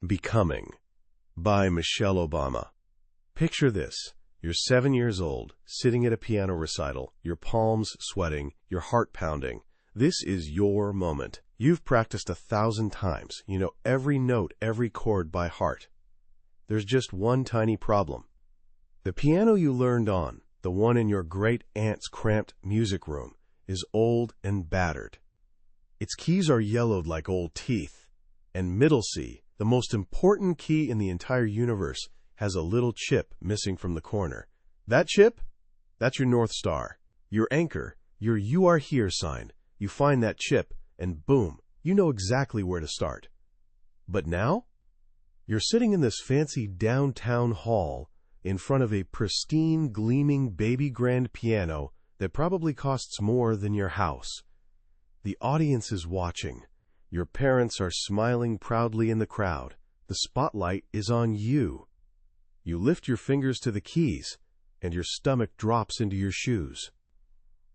Becoming by Michelle Obama. Picture this. You're 7 years old, sitting at a piano recital, your palms sweating, your heart pounding. This is your moment. You've practiced 1,000 times. You know every note, every chord by heart. There's just one tiny problem. The piano you learned on, the one in your great-aunt's cramped music room, is old and battered. Its keys are yellowed like old teeth. And middle C, the most important key in the entire universe, has a little chip missing from the corner. That chip? That's your North Star. Your anchor, your "you are here" sign. You find that chip, and boom, you know exactly where to start. But now? You're sitting in this fancy downtown hall in front of a pristine, gleaming baby grand piano that probably costs more than your house. The audience is watching. Your parents are smiling proudly in the crowd. The spotlight is on you. You lift your fingers to the keys, and your stomach drops into your shoes.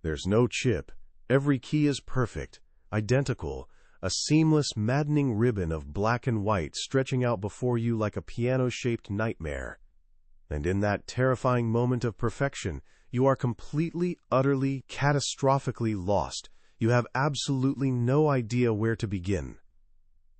There's no chip. Every key is perfect, identical, a seamless, maddening ribbon of black and white stretching out before you like a piano-shaped nightmare. And in that terrifying moment of perfection, you are completely, utterly, catastrophically lost. You have absolutely no idea where to begin.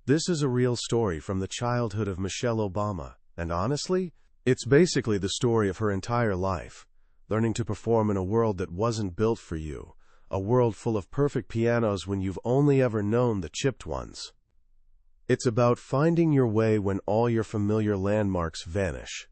This is a real story from the childhood of Michelle Obama, and honestly, it's basically the story of her entire life, learning to perform in a world that wasn't built for you, a world full of perfect pianos when you've only ever known the chipped ones. It's about finding your way when all your familiar landmarks vanish.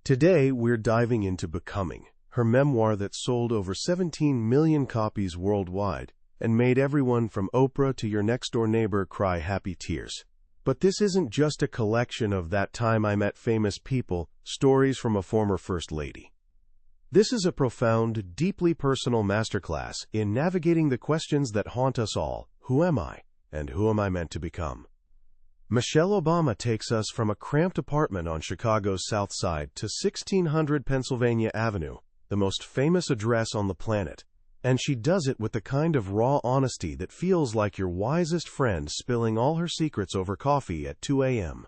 Today, we're diving into Becoming, her memoir that sold over 17 million copies worldwide and made everyone from Oprah to your next-door neighbor cry happy tears. But this isn't just a collection of "that time I met famous people" stories from a former First Lady. This is a profound, deeply personal masterclass in navigating the questions that haunt us all. Who am I? And who am I meant to become? Michelle Obama takes us from a cramped apartment on Chicago's South Side to 1600 Pennsylvania Avenue, the most famous address on the planet. And she does it with the kind of raw honesty that feels like your wisest friend spilling all her secrets over coffee at 2 a.m.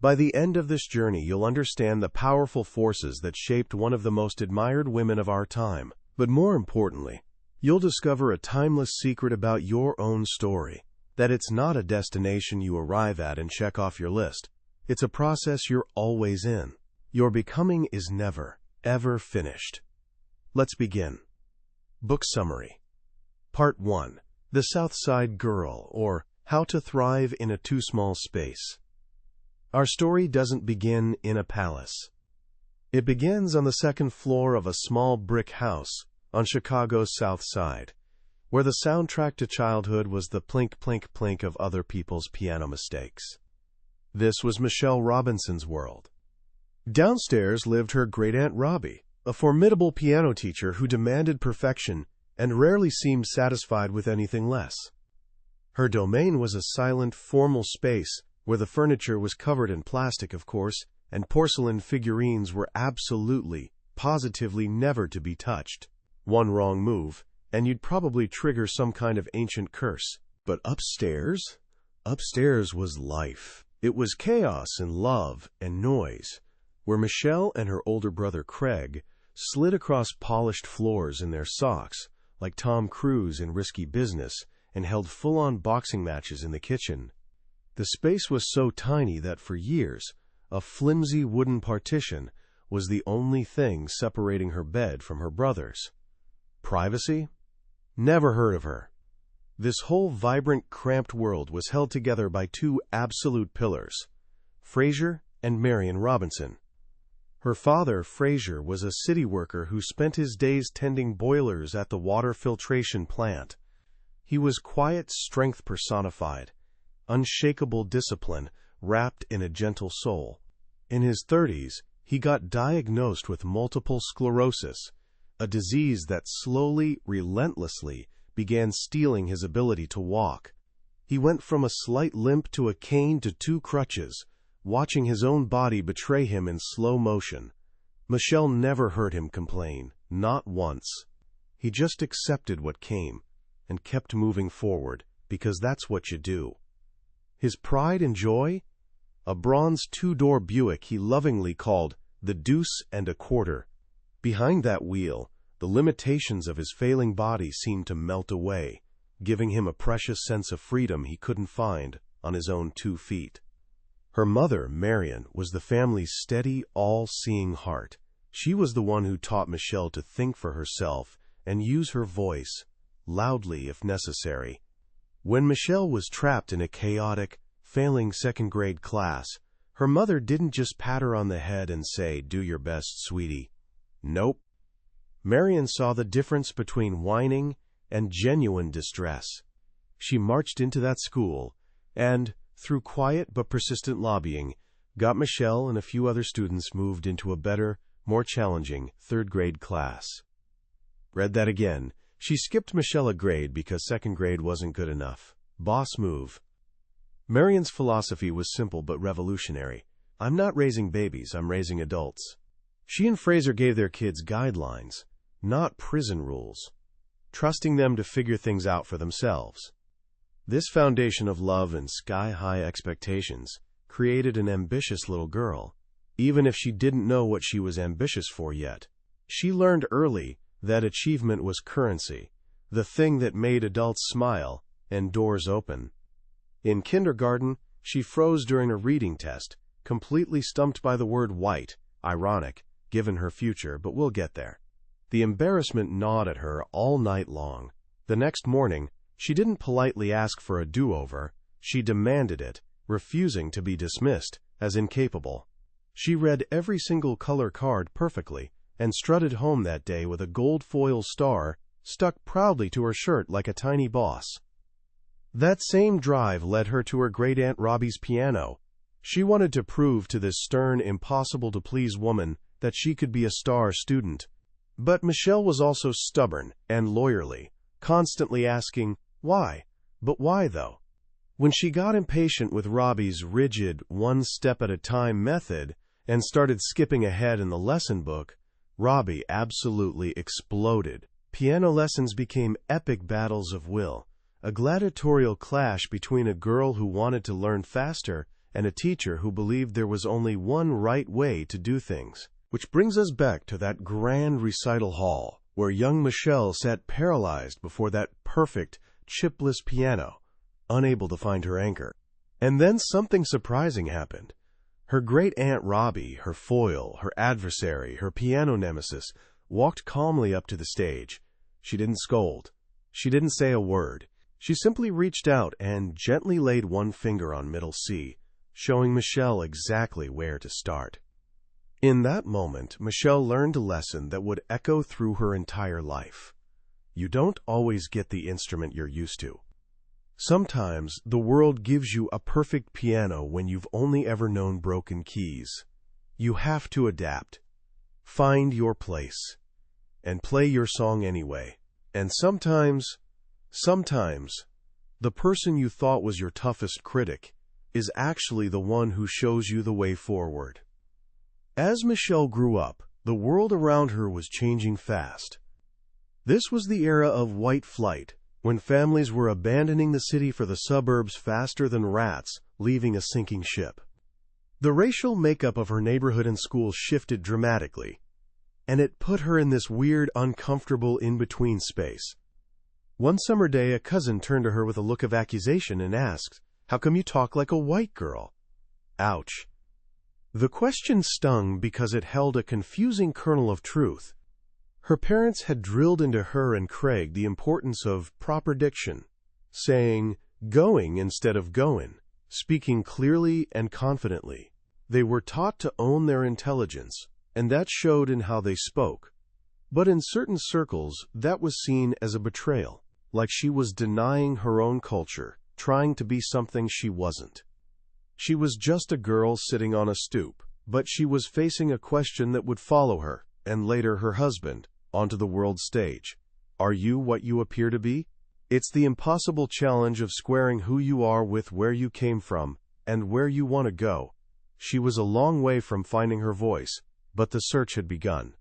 By the end of this journey, you'll understand the powerful forces that shaped one of the most admired women of our time. But more importantly, you'll discover a timeless secret about your own story, that it's not a destination you arrive at and check off your list. It's a process you're always in. Your becoming is never, ever finished. Let's begin. Book Summary. Part 1. The South Side Girl, or How to Thrive in a Too Small Space. Our story doesn't begin in a palace. It begins on the second floor of a small brick house on Chicago's South Side, where the soundtrack to childhood was the plink, plink, plink of other people's piano mistakes. This was Michelle Robinson's world. Downstairs lived her great-aunt Robbie, a formidable piano teacher who demanded perfection and rarely seemed satisfied with anything less. Her domain was a silent, formal space where the furniture was covered in plastic, of course, and porcelain figurines were absolutely, positively never to be touched. One wrong move, and you'd probably trigger some kind of ancient curse. But upstairs? Upstairs was life. It was chaos and love and noise, where Michelle and her older brother Craig slid across polished floors in their socks, like Tom Cruise in Risky Business, and held full-on boxing matches in the kitchen. The space was so tiny that for years, a flimsy wooden partition was the only thing separating her bed from her brother's. Privacy? Never heard of her. This whole vibrant, cramped world was held together by two absolute pillars, Fraser and Marion Robinson. Her father, Fraser, was a city worker who spent his days tending boilers at the water filtration plant. He was quiet strength personified, unshakable discipline wrapped in a gentle soul. In his 30s, he got diagnosed with multiple sclerosis, a disease that slowly, relentlessly began stealing his ability to walk. He went from a slight limp to a cane to 2 crutches, watching his own body betray him in slow motion. Michelle never heard him complain, not once. He just accepted what came and kept moving forward, because that's what you do. His pride and joy? a bronze two-door Buick he lovingly called the Deuce and a Quarter. Behind that wheel, the limitations of his failing body seemed to melt away, giving him a precious sense of freedom he couldn't find on his own 2 feet. Her mother, Marion, was the family's steady, all-seeing heart. She was the one who taught Michelle to think for herself and use her voice, loudly if necessary. When Michelle was trapped in a chaotic, failing second-grade class, her mother didn't just pat her on the head and say, "Do your best, sweetie." Nope. Marion saw the difference between whining and genuine distress. She marched into that school and, through quiet but persistent lobbying, got Michelle and a few other students moved into a better, more challenging third-grade class. Read that again. She skipped Michelle a grade because second grade wasn't good enough. Boss move. Marion's philosophy was simple but revolutionary. I'm not raising babies, I'm raising adults. She and Fraser gave their kids guidelines, not prison rules, trusting them to figure things out for themselves. This foundation of love and sky-high expectations created an ambitious little girl, even if she didn't know what she was ambitious for yet. She learned early that achievement was currency, the thing that made adults smile and doors open. In kindergarten, she froze during a reading test, completely stumped by the word white, ironic, given her future, but we'll get there. The embarrassment gnawed at her all night long. The next morning, she didn't politely ask for a do-over, she demanded it, refusing to be dismissed as incapable. She read every single color card perfectly and strutted home that day with a gold foil star stuck proudly to her shirt like a tiny boss. That same drive led her to her great-aunt Robbie's piano. She wanted to prove to this stern, impossible-to-please woman that she could be a star student. But Michelle was also stubborn and lawyerly, constantly asking, why? But why, though? When she got impatient with Robbie's rigid, one-step-at-a-time method and started skipping ahead in the lesson book, Robbie absolutely exploded. Piano lessons became epic battles of will, a gladiatorial clash between a girl who wanted to learn faster and a teacher who believed there was only one right way to do things. Which brings us back to that grand recital hall, where young Michelle sat paralyzed before that perfect, chipless piano, unable to find her anchor. And then something surprising happened. Her great-aunt Robbie, her foil, her adversary, her piano nemesis, walked calmly up to the stage. She didn't scold. She didn't say a word. She simply reached out and gently laid one finger on middle C, showing Michelle exactly where to start. In that moment, Michelle learned a lesson that would echo through her entire life. You don't always get the instrument you're used to. Sometimes the world gives you a perfect piano when you've only ever known broken keys. You have to adapt, find your place, and play your song anyway. And sometimes, the person you thought was your toughest critic is actually the one who shows you the way forward. As Michelle grew up, the world around her was changing fast. This was the era of white flight, when families were abandoning the city for the suburbs faster than rats leaving a sinking ship. The racial makeup of her neighborhood and school shifted dramatically, and it put her in this weird, uncomfortable in-between space. One summer day, a cousin turned to her with a look of accusation and asked, "How come you talk like a white girl?" Ouch. The question stung because it held a confusing kernel of truth. Her parents had drilled into her and Craig the importance of proper diction, saying going instead of goin', speaking clearly and confidently. They were taught to own their intelligence, and that showed in how they spoke. But in certain circles, that was seen as a betrayal, like she was denying her own culture, trying to be something she wasn't. She was just a girl sitting on a stoop, but she was facing a question that would follow her, and later her husband, onto the world stage. Are you what you appear to be? It's the impossible challenge of squaring who you are with where you came from and where you want to go. She was a long way from finding her voice, but the search had begun.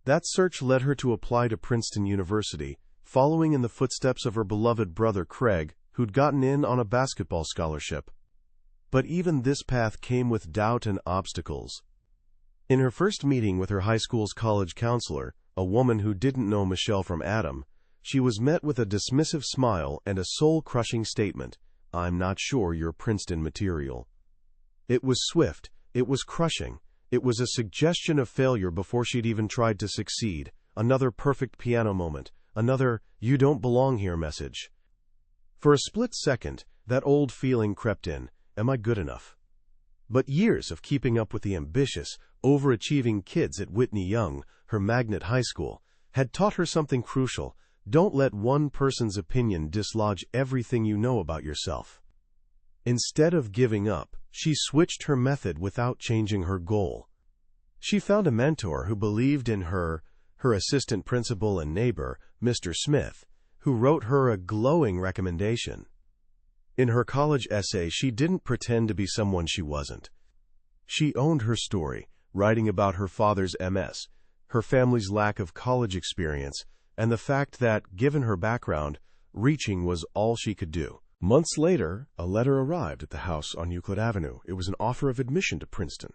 That search led her to apply to Princeton University, following in the footsteps of her beloved brother Craig, who'd gotten in on a basketball scholarship. But even this path came with doubt and obstacles. In her first meeting with her high school's college counselor, a woman who didn't know Michelle from Adam, she was met with a dismissive smile and a soul-crushing statement, "I'm not sure you're Princeton material." It was swift, it was crushing, it was a suggestion of failure before she'd even tried to succeed, another perfect piano moment, another "you don't belong here" message. For a split second, that old feeling crept in, am I good enough? But years of keeping up with the ambitious, overachieving kids at Whitney Young, her magnet high school, had taught her something crucial: don't let one person's opinion dislodge everything you know about yourself. Instead of giving up, she switched her method without changing her goal. She found a mentor who believed in her, her assistant principal and neighbor, Mr. Smith, who wrote her a glowing recommendation. In her college essay, she didn't pretend to be someone she wasn't. She owned her story, writing about her father's MS, her family's lack of college experience, and the fact that, given her background, reaching was all she could do. Months later, a letter arrived at the house on Euclid Avenue. It was an offer of admission to Princeton.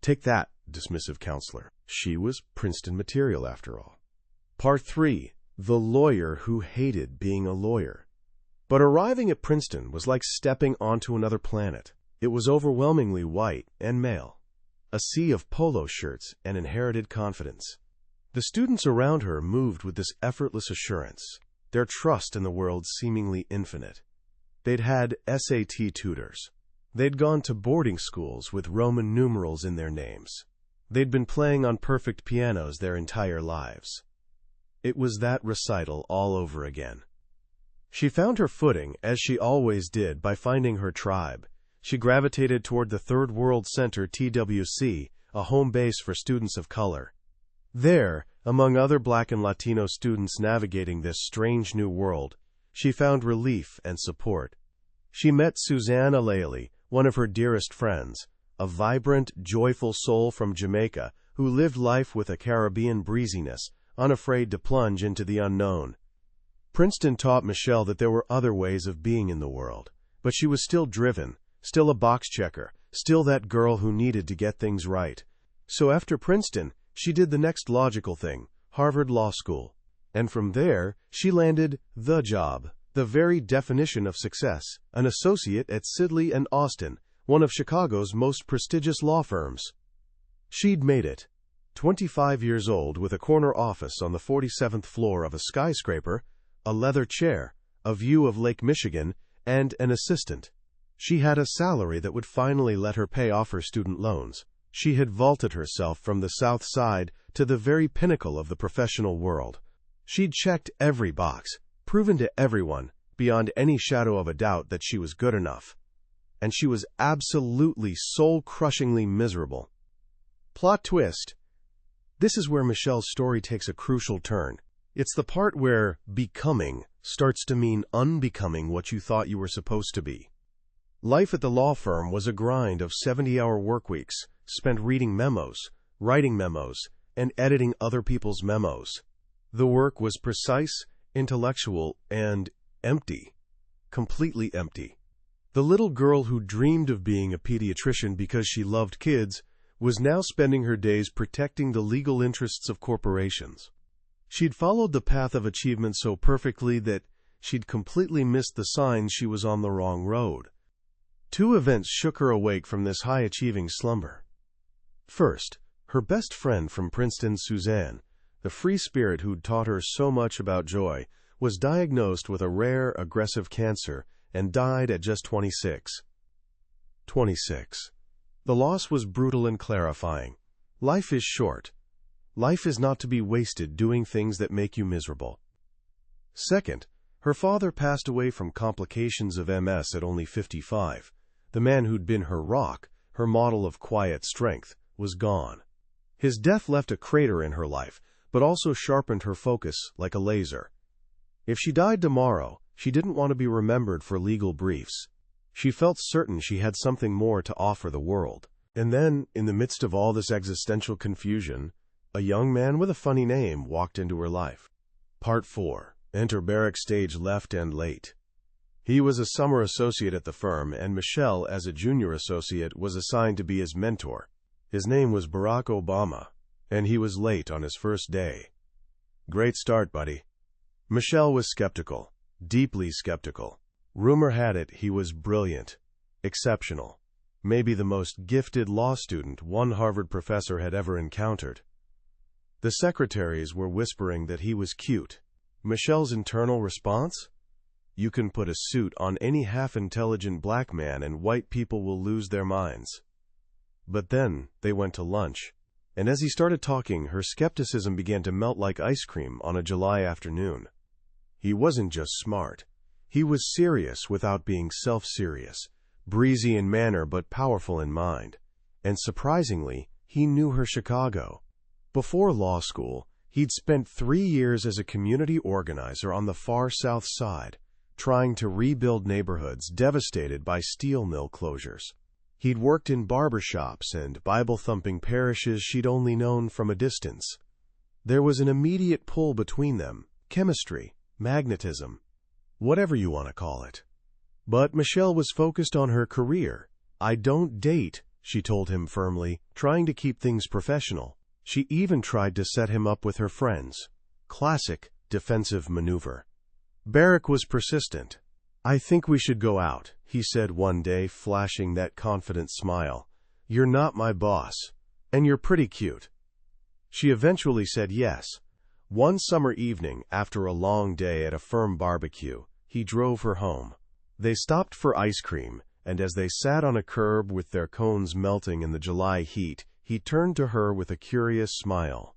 Take that, dismissive counselor. She was Princeton material after all. Part 3. The lawyer who hated being a lawyer. But arriving at Princeton was like stepping onto another planet. It was overwhelmingly white and male. A sea of polo shirts and inherited confidence. The students around her moved with this effortless assurance, their trust in the world seemingly infinite. They'd had SAT tutors. They'd gone to boarding schools with Roman numerals in their names. They'd been playing on perfect pianos their entire lives. It was that recital all over again. She found her footing, as she always did, by finding her tribe. She gravitated toward the Third World Center TWC, a home base for students of color. There, among other Black and Latino students navigating this strange new world, she found relief and support. She met Suzanne Alaili, one of her dearest friends, a vibrant, joyful soul from Jamaica who lived life with a Caribbean breeziness, unafraid to plunge into the unknown. Princeton taught Michelle that there were other ways of being in the world, but she was still driven, still a box checker, still that girl who needed to get things right. So after Princeton, she did the next logical thing, Harvard Law School. And from there, she landed the job, the very definition of success, an associate at Sidley & Austin, one of Chicago's most prestigious law firms. She'd made it. 25 years old, with a corner office on the 47th floor of a skyscraper, a leather chair, a view of Lake Michigan, and an assistant. She had a salary that would finally let her pay off her student loans. She had vaulted herself from the South Side to the very pinnacle of the professional world. She'd checked every box, proven to everyone, beyond any shadow of a doubt, that she was good enough. And she was absolutely, soul-crushingly miserable. Plot twist. This is where Michelle's story takes a crucial turn. It's the part where becoming starts to mean unbecoming what you thought you were supposed to be. Life at the law firm was a grind of 70-hour workweeks, spent reading memos, writing memos, and editing other people's memos. The work was precise, intellectual, and empty. Completely empty. The little girl who dreamed of being a pediatrician because she loved kids was now spending her days protecting the legal interests of corporations. She'd followed the path of achievement so perfectly that she'd completely missed the signs she was on the wrong road. Two events shook her awake from this high-achieving slumber. First, her best friend from Princeton, Suzanne, the free spirit who'd taught her so much about joy, was diagnosed with a rare, aggressive cancer and died at just 26. 26. The loss was brutal and clarifying. Life is short. Life is not to be wasted doing things that make you miserable. Second, her father passed away from complications of MS at only 55. The man who'd been her rock, her model of quiet strength, was gone. His death left a crater in her life, but also sharpened her focus like a laser. If she died tomorrow, she didn't want to be remembered for legal briefs. She felt certain she had something more to offer the world. And then, in the midst of all this existential confusion, a young man with a funny name walked into her life. Part 4. Enter backstage left and late. He was a summer associate at the firm, and Michelle, as a junior associate, was assigned to be his mentor. His name was Barack Obama, and he was late on his first day. "Great start, buddy." Michelle was skeptical, deeply skeptical. Rumor had it he was brilliant, exceptional, maybe the most gifted law student one Harvard professor had ever encountered. The secretaries were whispering that he was cute. Michelle's internal response? You can put a suit on any half-intelligent black man and white people will lose their minds. But then they went to lunch, and as he started talking, her skepticism began to melt like ice cream on a July afternoon. He wasn't just smart. He was serious without being self-serious, breezy in manner but powerful in mind. And surprisingly, he knew her Chicago. Before law school, he'd spent 3 years as a community organizer on the far South Side, trying to rebuild neighborhoods devastated by steel mill closures. He'd worked in barbershops and Bible-thumping parishes she'd only known from a distance. There was an immediate pull between them, chemistry, magnetism, whatever you want to call it. But Michelle was focused on her career. "I don't date," she told him firmly, trying to keep things professional. She even tried to set him up with her friends. Classic defensive maneuver. Barack was persistent. "I think we should go out," he said one day, flashing that confident smile. "You're not my boss, and you're pretty cute." She eventually said yes. One summer evening, after a long day at a firm barbecue, he drove her home. They stopped for ice cream, and as they sat on a curb with their cones melting in the July heat, he turned to her with a curious smile.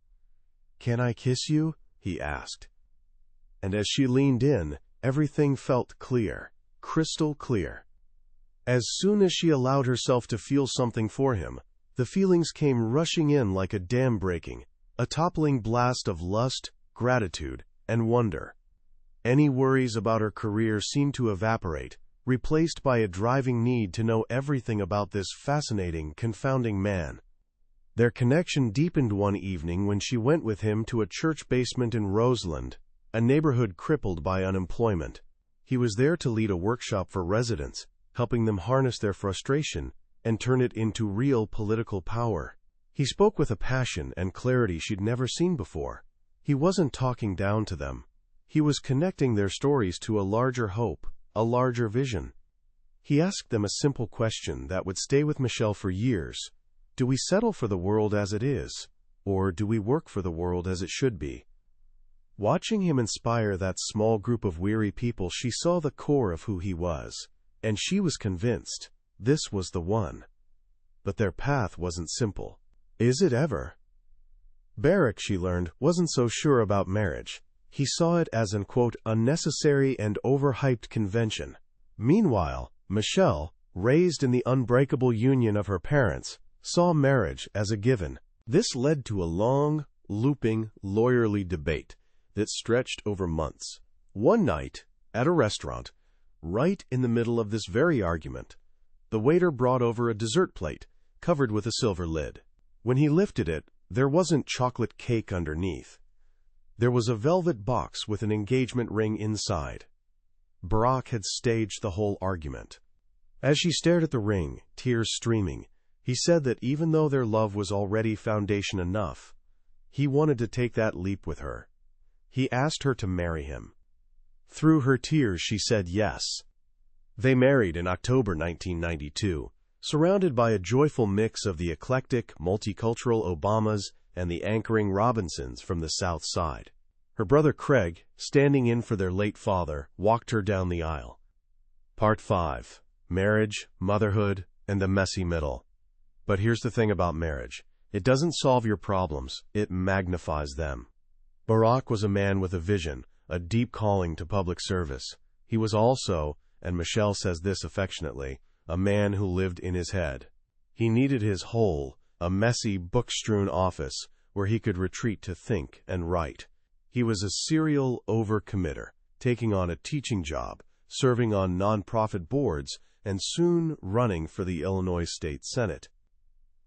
"Can I kiss you?" he asked. And as she leaned in, everything felt clear, crystal clear. As soon as she allowed herself to feel something for him, the feelings came rushing in like a dam breaking, a toppling blast of lust, gratitude, and wonder. Any worries about her career seemed to evaporate, replaced by a driving need to know everything about this fascinating, confounding man. Their connection deepened one evening when she went with him to a church basement in Roseland, a neighborhood crippled by unemployment. He was there to lead a workshop for residents, helping them harness their frustration and turn it into real political power. He spoke with a passion and clarity she'd never seen before. He wasn't talking down to them. He was connecting their stories to a larger hope, a larger vision. He asked them a simple question that would stay with Michelle for years. Do we settle for the world as it is, or do we work for the world as it should be? Watching him inspire that small group of weary people, she saw the core of who he was, and she was convinced this was the one. But their path wasn't simple. Is it ever? Barack, she learned, wasn't so sure about marriage. He saw it as an, quote, unnecessary and overhyped convention. Meanwhile, Michelle, raised in the unbreakable union of her parents, saw marriage as a given. This led to a long, looping, lawyerly debate that stretched over months. One night, at a restaurant, right in the middle of this very argument, the waiter brought over a dessert plate covered with a silver lid. When he lifted it, there wasn't chocolate cake underneath. There was a velvet box with an engagement ring inside. Barack had staged the whole argument. As she stared at the ring, tears streaming, he said that even though their love was already foundation enough, he wanted to take that leap with her. He asked her to marry him. Through her tears, she said yes. They married in October 1992, surrounded by a joyful mix of the eclectic, multicultural Obamas and the anchoring Robinsons from the South Side. Her brother Craig, standing in for their late father, walked her down the aisle. Part 5. Marriage, Motherhood, and the Messy Middle. But here's the thing about marriage. It doesn't solve your problems, it magnifies them. Barack was a man with a vision, a deep calling to public service. He was also, and Michelle says this affectionately, a man who lived in his head. He needed his hole, a messy, book-strewn office where he could retreat to think and write. He was a serial overcommitter, taking on a teaching job, serving on nonprofit boards, and soon running for the Illinois State Senate.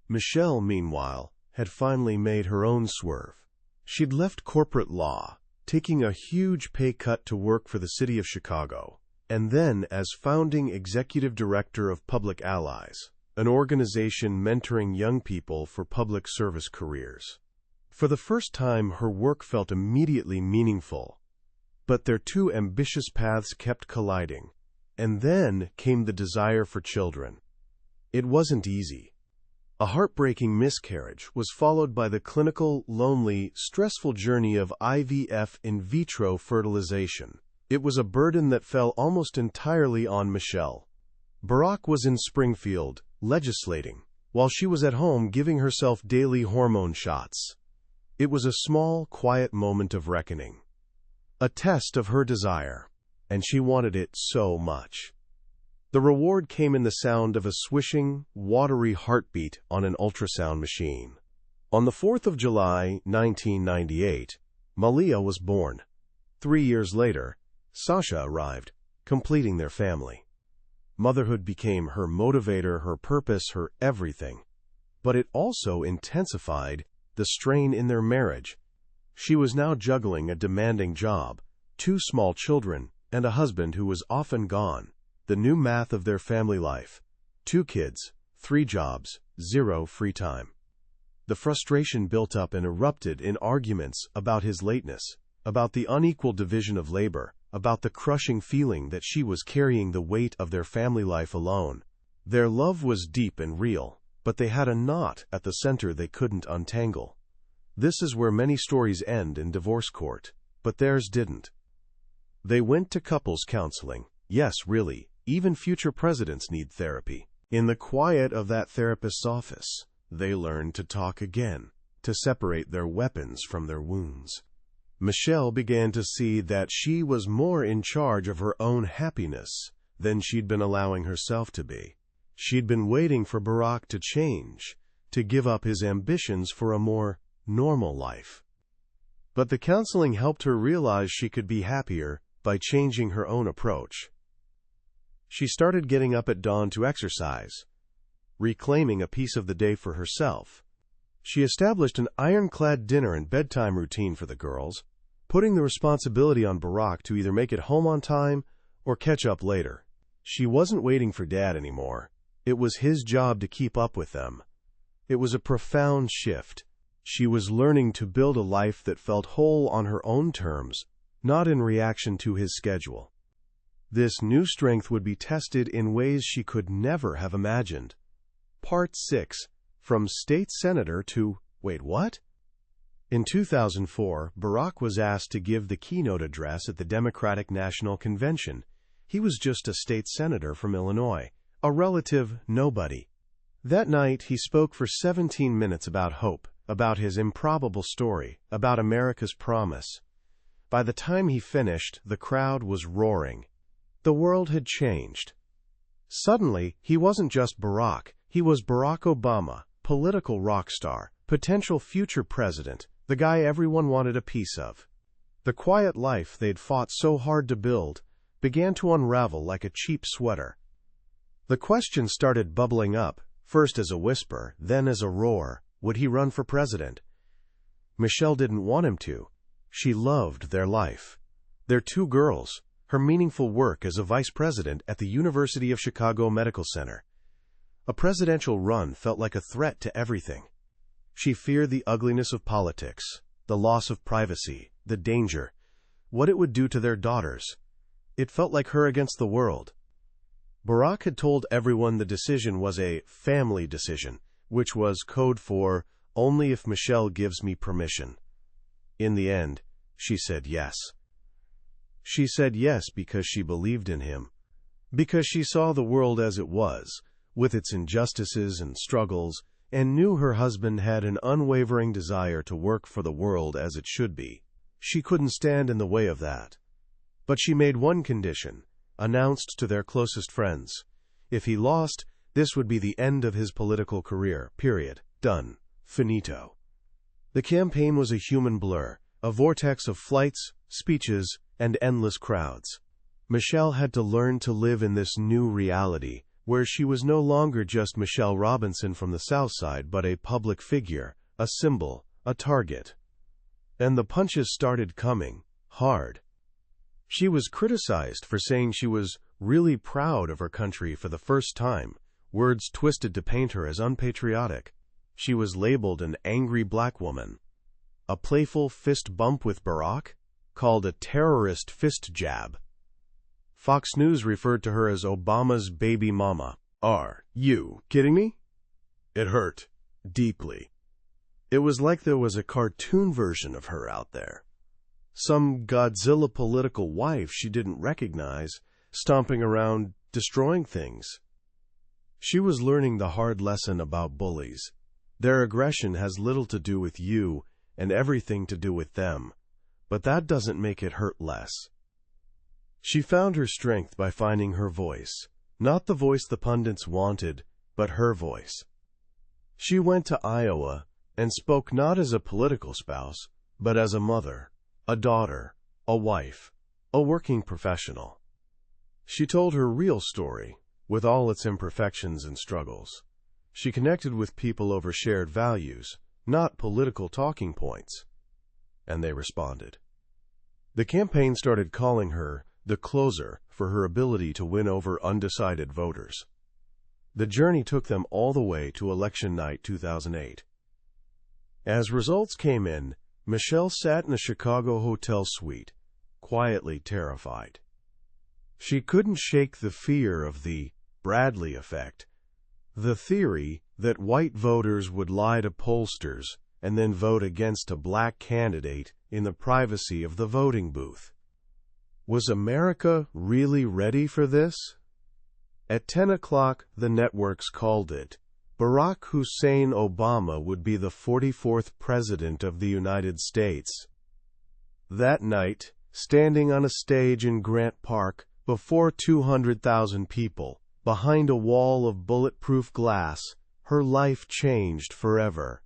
Michelle, meanwhile, had finally made her own swerve. She'd left corporate law, taking a huge pay cut to work for the city of Chicago. and then as founding executive director of Public Allies, an organization mentoring young people for public service careers. For the first time, her work felt immediately meaningful. But their two ambitious paths kept colliding. And then came the desire for children. It wasn't easy. A heartbreaking miscarriage was followed by the clinical, lonely, stressful journey of IVF in vitro fertilization. It was a burden that fell almost entirely on Michelle. Barack was in Springfield, legislating, while she was at home giving herself daily hormone shots. It was a small, quiet moment of reckoning. A test of her desire. And she wanted it so much. The reward came in the sound of a swishing, watery heartbeat on an ultrasound machine. On the 4th of July, 1998, Malia was born. 3 years later, Sasha arrived, completing their family. Motherhood became her motivator, her purpose, her everything. But it also intensified the strain in their marriage. She was now juggling a demanding job, 2 small children, and a husband who was often gone. The new math of their family life: 2 kids, 3 jobs, 0 free time. The frustration built up and erupted in arguments about his lateness, about the unequal division of labor, about the crushing feeling that she was carrying the weight of their family life alone. Their love was deep and real, but they had a knot at the center they couldn't untangle. This is where many stories end in divorce court, but theirs didn't. They went to couples counseling. Yes, really, even future presidents need therapy. In the quiet of that therapist's office, they learned to talk again, to separate their weapons from their wounds. Michelle began to see that she was more in charge of her own happiness than she'd been allowing herself to be. She'd been waiting for Barack to change, to give up his ambitions for a more normal life. But the counseling helped her realize she could be happier by changing her own approach. She started getting up at dawn to exercise, reclaiming a piece of the day for herself. She established an ironclad dinner and bedtime routine for the girls, putting the responsibility on Barack to either make it home on time or catch up later. She wasn't waiting for Dad anymore. It was his job to keep up with them. It was a profound shift. She was learning to build a life that felt whole on her own terms, not in reaction to his schedule. This new strength would be tested in ways she could never have imagined. Part 6. From state senator to, wait, what? In 2004, Barack was asked to give the keynote address at the Democratic National Convention. He was just a state senator from Illinois, a relative nobody. That night, he spoke for 17 minutes about hope, about his improbable story, about America's promise. By the time he finished, the crowd was roaring. The world had changed. Suddenly, he wasn't just Barack. He was Barack Obama, political rock star, potential future president, the guy everyone wanted a piece of. The quiet life they'd fought so hard to build began to unravel like a cheap sweater. The question started bubbling up, first as a whisper, then as a roar. Would he run for president? Michelle didn't want him to. She loved their life. Their 2 girls, her meaningful work as a vice president at the University of Chicago Medical Center. A presidential run felt like a threat to everything. She feared the ugliness of politics, the loss of privacy, the danger, what it would do to their daughters. It felt like her against the world. Barack had told everyone the decision was a family decision, which was code for only if Michelle gives me permission. In the end, she said yes. She said yes because she believed in him, because she saw the world as it was, with its injustices and struggles, and knew her husband had an unwavering desire to work for the world as it should be. She couldn't stand in the way of that. But she made one condition, announced to their closest friends. If he lost, this would be the end of his political career, period. Done. Finito. The campaign was a human blur, a vortex of flights, speeches, and endless crowds. Michelle had to learn to live in this new reality, where she was no longer just Michelle Robinson from the South Side but a public figure, a symbol, a target. And the punches started coming, hard. She was criticized for saying she was really proud of her country for the first time, words twisted to paint her as unpatriotic. She was labeled an angry black woman. A playful fist bump with Barack? Called a terrorist fist jab. Fox News referred to her as Obama's baby mama. Are you kidding me? It hurt deeply. It was like there was a cartoon version of her out there. Some Godzilla political wife she didn't recognize, stomping around, destroying things. She was learning the hard lesson about bullies. Their aggression has little to do with you and everything to do with them, but that doesn't make it hurt less. She found her strength by finding her voice, not the voice the pundits wanted, but her voice. She went to Iowa and spoke not as a political spouse, but as a mother, a daughter, a wife, a working professional. She told her real story, with all its imperfections and struggles. She connected with people over shared values, not political talking points. And they responded. The campaign started calling her the closer for her ability to win over undecided voters. The journey took them all the way to election night 2008. As results came in, Michelle sat in a Chicago hotel suite, quietly terrified. She couldn't shake the fear of the Bradley effect, the theory that white voters would lie to pollsters and then vote against a black candidate in the privacy of the voting booth. Was America really ready for this? At 10 o'clock, the networks called it. Barack Hussein Obama would be the 44th President of the United States. That night, standing on a stage in Grant Park, before 200,000 people, behind a wall of bulletproof glass, her life changed forever.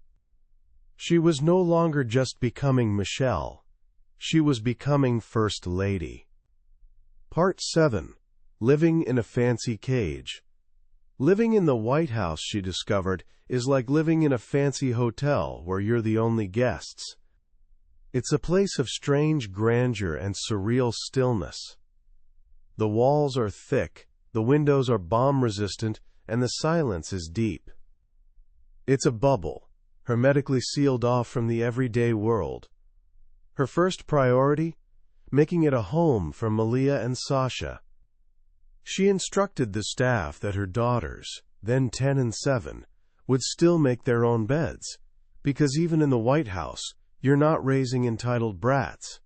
She was no longer just becoming Michelle. She was becoming First Lady. Part 7. Living in a Fancy Cage. Living in the White House, she discovered, is like living in a fancy hotel where you're the only guests. It's a place of strange grandeur and surreal stillness. The walls are thick, the windows are bomb-resistant, and the silence is deep. It's a bubble, hermetically sealed off from the everyday world. Her first priority? Making it a home for Malia and Sasha. She instructed the staff that her daughters, then 10 and 7, would still make their own beds, because even in the White House, you're not raising entitled brats.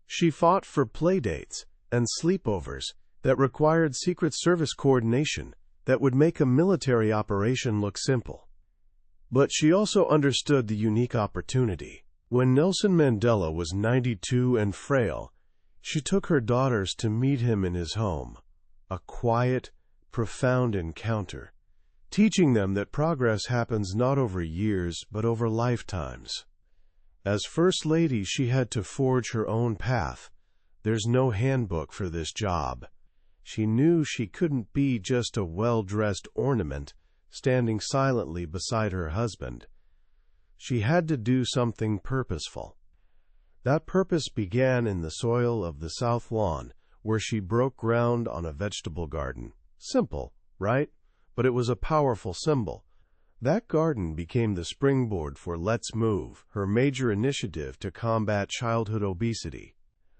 She fought for playdates and sleepovers that required Secret Service coordination that would make a military operation look simple. But she also understood the unique opportunity. When Nelson Mandela was 92 and frail, she took her daughters to meet him in his home. A quiet, profound encounter, teaching them that progress happens not over years, but over lifetimes. As First Lady, she had to forge her own path. There's no handbook for this job. She knew she couldn't be just a well-dressed ornament, standing silently beside her husband. She had to do something purposeful. That purpose began in the soil of the South Lawn, where she broke ground on a vegetable garden. Simple, right? But it was a powerful symbol. That garden became the springboard for Let's Move, her major initiative to combat childhood obesity.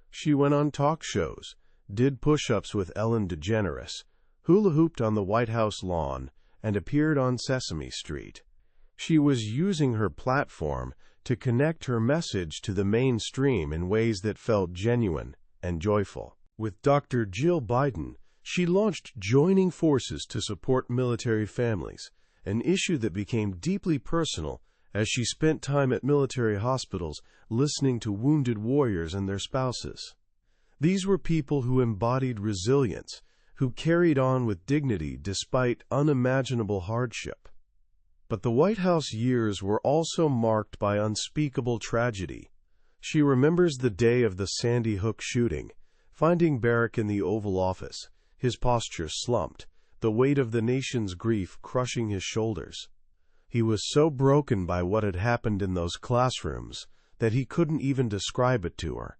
She went on talk shows, did push-ups with Ellen DeGeneres, hula-hooped on the White House lawn, and appeared on Sesame Street. She was using her platform to connect her message to the mainstream in ways that felt genuine and joyful. With Dr. Jill Biden, she launched Joining Forces to Support Military Families, an issue that became deeply personal as she spent time at military hospitals listening to wounded warriors and their spouses. These were people who embodied resilience, who carried on with dignity despite unimaginable hardship. But the White House years were also marked by unspeakable tragedy. She remembers the day of the Sandy Hook shooting, finding Barack in the Oval Office, his posture slumped, the weight of the nation's grief crushing his shoulders. He was so broken by what had happened in those classrooms that he couldn't even describe it to her.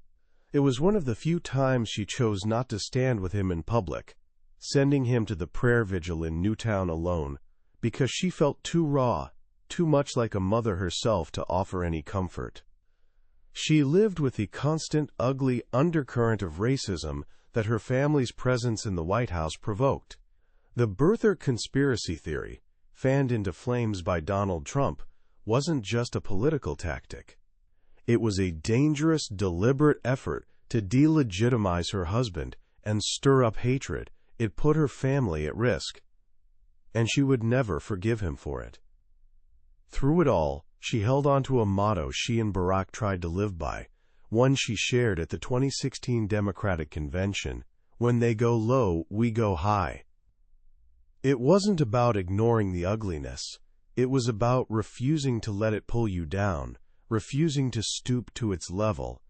It was one of the few times she chose not to stand with him in public, sending him to the prayer vigil in Newtown alone, because she felt too raw, too much like a mother herself to offer any comfort. She lived with the constant, ugly undercurrent of racism that her family's presence in the White House provoked. The birther conspiracy theory, fanned into flames by Donald Trump, wasn't just a political tactic. It was a dangerous, deliberate effort to delegitimize her husband and stir up hatred. It put her family at risk, and she would never forgive him for it. Through it all, she held on to a motto she and Barack tried to live by, one she shared at the 2016 Democratic Convention: "When they go low, we go high." It wasn't about ignoring the ugliness. It was about refusing to let it pull you down, refusing to stoop to its level.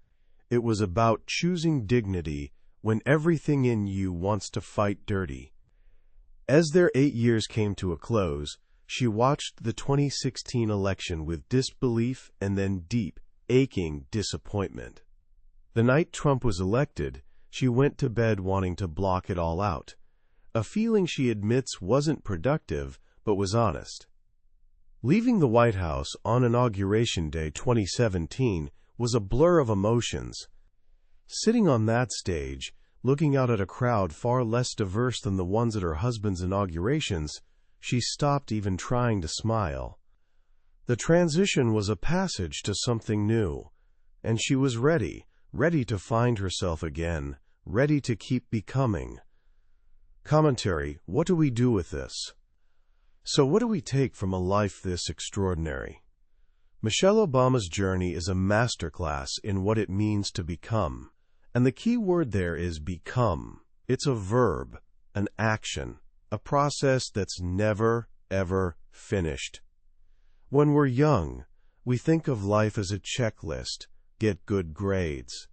It was about choosing dignity when everything in you wants to fight dirty. As their 8 years came to a close, she watched the 2016 election with disbelief and then deep, aching disappointment. The night Trump was elected, she went to bed wanting to block it all out, a feeling she admits wasn't productive but was honest. Leaving the White House on Inauguration Day 2017 was a blur of emotions. Sitting on that stage, looking out at a crowd far less diverse than the ones at her husband's inaugurations, she stopped even trying to smile. The transition was a passage to something new, and she was ready to find herself again, ready to keep becoming. Commentary: what do we do with this? So what do we take from a life this extraordinary? Michelle Obama's journey is a masterclass in what it means to become. And the key word there is become. It's a verb, an action, a process that's never, ever finished. When we're young, we think of life as a checklist: get good grades,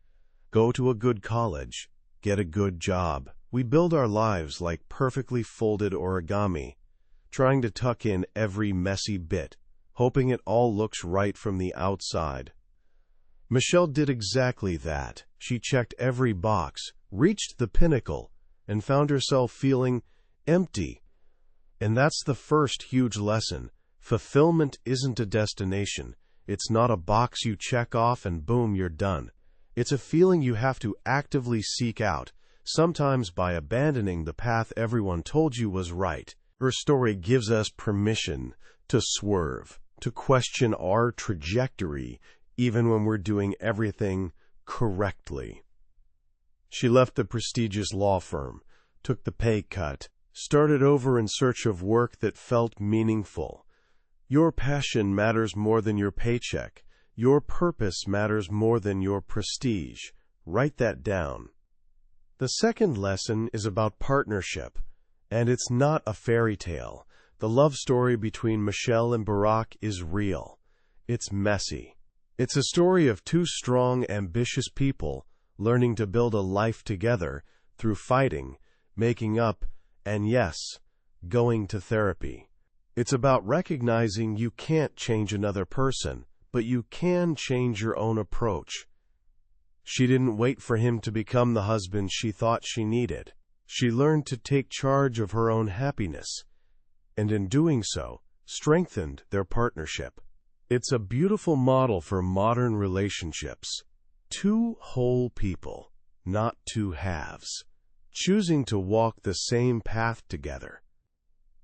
go to a good college, get a good job. We build our lives like perfectly folded origami, trying to tuck in every messy bit, hoping it all looks right from the outside. Michelle did exactly that. She checked every box, reached the pinnacle, and found herself feeling empty. And that's the first huge lesson. Fulfillment isn't a destination. It's not a box you check off and boom, you're done. It's a feeling you have to actively seek out, sometimes by abandoning the path everyone told you was right. Her story gives us permission to swerve, to question our trajectory, even when we're doing everything correctly. She left the prestigious law firm, took the pay cut, started over in search of work that felt meaningful. Your passion matters more than your paycheck. Your purpose matters more than your prestige. Write that down. The second lesson is about partnership, and it's not a fairy tale. The love story between Michelle and Barack is real. It's messy. It's a story of two strong, ambitious people learning to build a life together through fighting, making up, and yes, going to therapy. It's about recognizing you can't change another person, but you can change your own approach. She didn't wait for him to become the husband she thought she needed. She learned to take charge of her own happiness, and in doing so, strengthened their partnership. It's a beautiful model for modern relationships. Two whole people, not two halves, choosing to walk the same path together.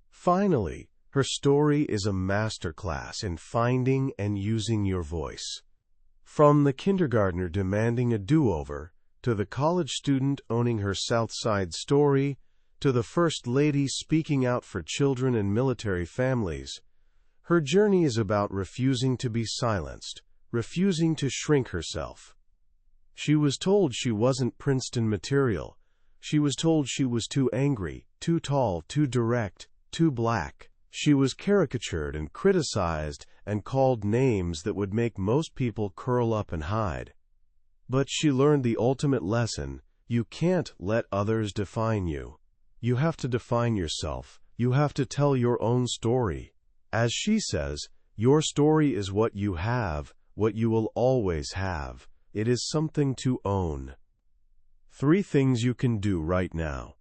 Finally, her story is a masterclass in finding and using your voice. From the kindergartner demanding a do-over, to the college student owning her South Side story, to the First Lady speaking out for children and military families, her journey is about refusing to be silenced, refusing to shrink herself. She was told she wasn't Princeton material. She was told she was too angry, too tall, too direct, too black. She was caricatured and criticized and called names that would make most people curl up and hide. But she learned the ultimate lesson: you can't let others define you. You have to define yourself. You have to tell your own story. As she says, your story is what you have, what you will always have. It is something to own. 3 things you can do right now.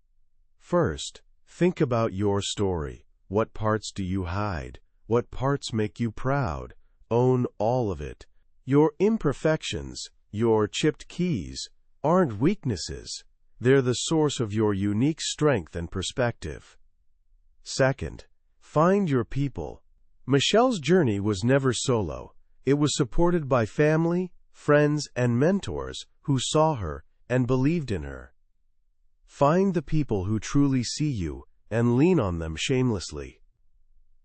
First, think about your story. What parts do you hide? What parts make you proud? Own all of it. Your imperfections, your chipped keys, aren't weaknesses. They're the source of your unique strength and perspective. Second, find your people. Michelle's journey was never solo. It was supported by family, friends, and mentors who saw her and believed in her. Find the people who truly see you and lean on them shamelessly.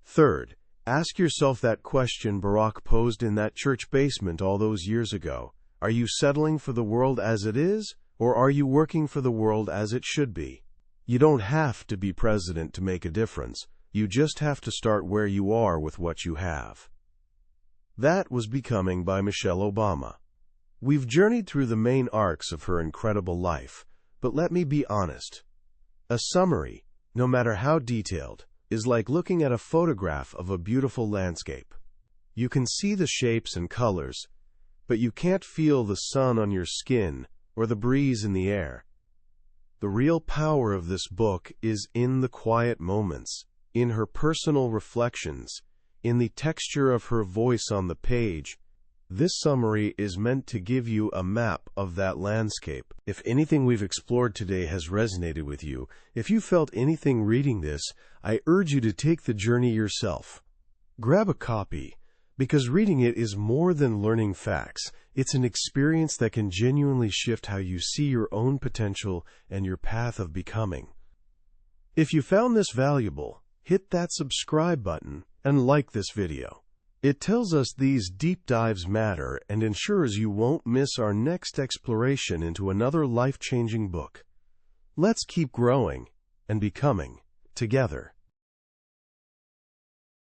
Third, ask yourself that question Barack posed in that church basement all those years ago. Are you settling for the world as it is, or are you working for the world as it should be? You don't have to be president to make a difference. You just have to start where you are with what you have. That was Becoming by Michelle Obama. We've journeyed through the main arcs of her incredible life, but let me be honest. A summary, no matter how detailed, is like looking at a photograph of a beautiful landscape. You can see the shapes and colors, but you can't feel the sun on your skin or the breeze in the air. The real power of this book is in the quiet moments, in her personal reflections, in the texture of her voice on the page. This summary is meant to give you a map of that landscape. If anything we've explored today has resonated with you, if you felt anything reading this, I urge you to take the journey yourself. Grab a copy, because reading it is more than learning facts. It's an experience that can genuinely shift how you see your own potential and your path of becoming. If you found this valuable, hit that subscribe button and like this video. It tells us these deep dives matter and ensures you won't miss our next exploration into another life-changing book. Let's keep growing and becoming together.